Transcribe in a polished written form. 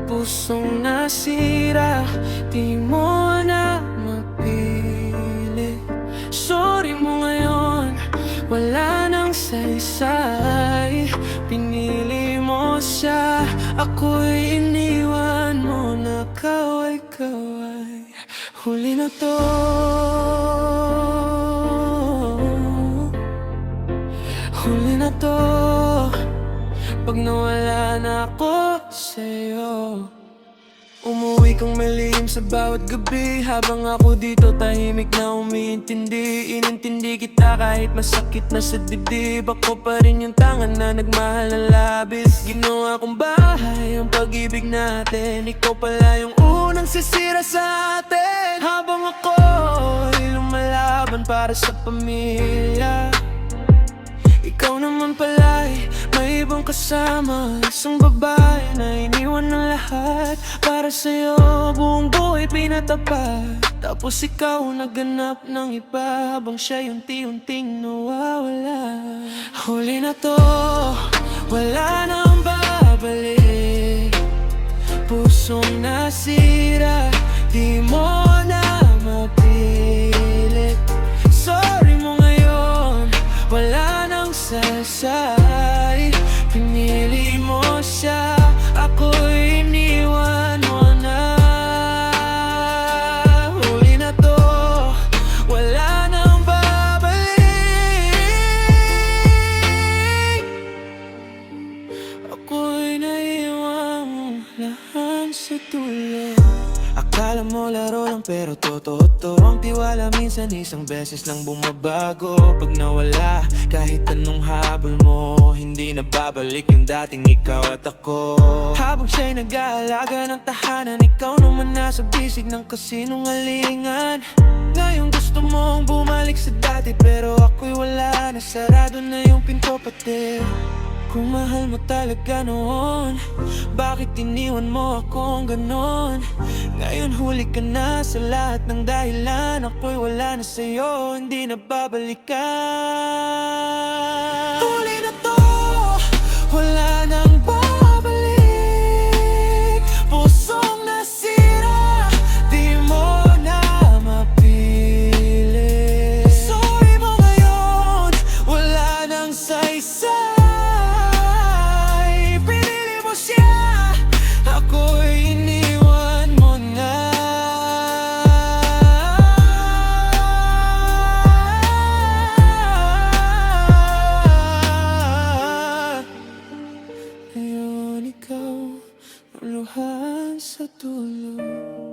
Pusong nasira, di mo na mapili. Sorry mo ngayon, wala nang saysay. Pinili mo siya, ako'y iniwan mo na kaway-kaway. Huli na to, huli na to, pag nawala na ako sa'yo. Umuwi kang malihim sa bawat gabi, habang ako dito tahimik na umiintindi. Inintindi kita kahit masakit na sa dibdib. Ako pa rin yung tangan na nagmahal ng labis. Ginawa kong bahay ang pag-ibig natin, ikaw pala yung unang sisira sa atin. Habang ako'y lumalaban para sa pamilya, ikaw naman pala'y may ibang kasama. Isang babae na iniwan ng lahat. Para sa'yo buong buhay pinatapat. Tapos ikaw naganap ng iba, habang siya'y unti-unting nawawala. Huli na to, wala nang babalik. Pusong nasira, di mo na mapilit. Sorry mo ngayon, wala nang sasay. Pinili mo siya, ako'y iniwan mo na. Huli na to, wala nang babalik. Ako'y naiwan mo lahat sa dulo. Akala mo laro lang pero totoo to. Ang tiwala minsan isang beses lang bumabago. Pag nawala, kahit anong habol mo, hindi na babalik yung dating ikaw at ako. Habang siya'y nag-aalaga ng tahanan, ikaw naman nasa bisig ng kasinungalingan. Ngayon gusto mong bumalik sa dati, pero ako'y wala na, sarado na yung pinto pati. Kung mahal mo talaga noon, bakit iniwan mo akong ganon? Ngayon huli ka na sa lahat ng dahilan. Ako'y wala na sa'yo, hindi na babalikan. Huli na to, wala nang babalik. Pusong nasira, di mo na mapili. Sorry mo ngayon, wala nang saysay. Ako'y iniwan mo na. Ngayon ikaw, luluhan sa tulog.